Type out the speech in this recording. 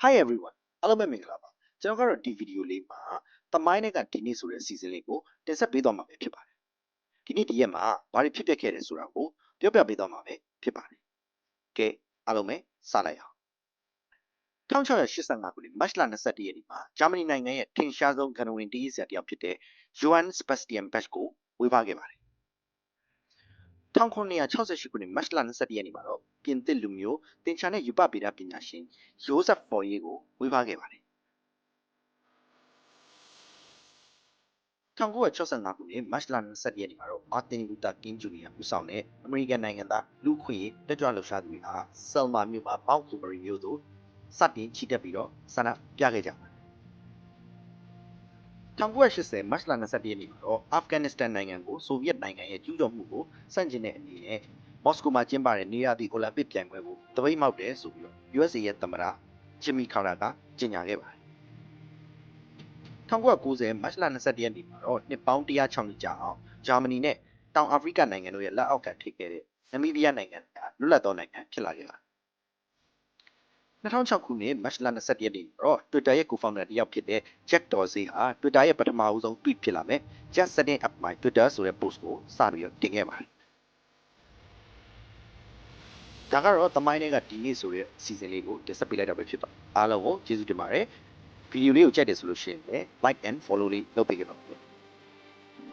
Hi everyone အားလုံးပဲမင်္ဂလာပါကျွန်တော်ကတော့ဒီဗီဒီယိုလေးမှာသမိုင်းနဲ့ကဒီနေ့ဆိုတဲ့ season လေးကိုတင်ဆက်ပေးသွားမှာပဲဖြစ်ပါတယ်ဒီနေ့ဒီရက်မှာဘာတွေဖြစ်ပျက်ခဲ့တယ်ဆိုတာကိုပြောပြပေးသွားမှာပဲဖြစ်ပါတယ်ကဲအားလုံးပဲစလိုက်အောင်1685ခုနှစ်မတ်လ21ရက်နေ့မှာဂျာမနီနိုင်ငံရဲ့ထင်ရှားဆုံးဂန္ဓဝင်တည်ဆရာတယောက်ဖြစ်တဲ့ Johann Sebastian Bach ကိုဝေဖန်ခဲ့ပါတယ်1968ခုနှစ်မတ်လ21ရက်နေ့မှာတော့ပြင်သစ်လူမျိုးတင်ချာနဲ့ယူပဗေဒပညာရှင် Joseph Fourier ကိုဝေဖန်ခဲ့ပါတယ်1965ခုနှစ်မတ်လ21ရက်နေ့မှာတော့မာတင်လူသာကင်းဂျူနီယာဦးဆောင်တဲ့အမေရိကန်နိုင်ငံသားလူခွင့်ရေးတက်ကြွလှုပ်ရှားသူတွေဟာဆယ်မာမြို့မှာပေါက်ကူဘရီမြို့သို့စတင်ချီတက်ပြီးတော့ဆန္ဒပြခဲ့ကြပါတယ်1980မတ်လ21ရက်နေ့မှာတော့အာဖဂန်နစ္စတန်နိုင်ငံကိုဆိုဗီယက်နိုင်ငံရဲ့ကျူးကျော်မှုကိုဆန့်ကျင်တဲ့အနေနဲ့မော်စကိုမှာကျင်းပတဲ့နေရာသည့်အိုလံပစ်ပြိုင်ပွဲကိုတပိတ်မှောက်တယ်ဆိုပြီးတော့ USA ရဲ့သမ္မတဂျင်မီကာတာကကြေညာခဲ့ပါတယ်1990မတ်လ21ရက်နေ့မှာတော့နှစ်ပေါင်း106နှစ်ကြာအောင်ဂျာမနီနဲ့တောင်အာဖရိကနိုင်ငံတို့ရဲ့လက်အောက်ခံထိခဲ့တဲ့နမီးဘီးယားနိုင်ငံကလွတ်လပ်သောနိုင်ငံဖြစ်လာခဲ့ပါတယ်2006ခုနှစ်မတ်လ21ရက်နေ့မှာတော့ Twitter ရဲ့ co-founder တယောက်ဖြစ်တဲ့ Jack Dorsey ဟာ Twitter ရဲ့ပထမအဦးဆုံး tweet ဖြစ်လာမဲ့ Just setting up my Twitter ဆိုတဲ့ post ကိုစပြီးတော့တင်ခဲ့ပါတယ်ဒါကတော့သမိုင်းတွေကဒီနေ့ဆိုတဲ့ season လေးကိုတင်ဆက်ပေးလိုက်တာပဲဖြစ်ပါတယ်အားလုံးကိုကျေးဇူးတင်ပါတယ်ဗီဒီယိုလေးကိုကြိုက်တယ်ဆိုလို့ရှိရင် like and follow လေးလုပ်ပေးကြပါဦး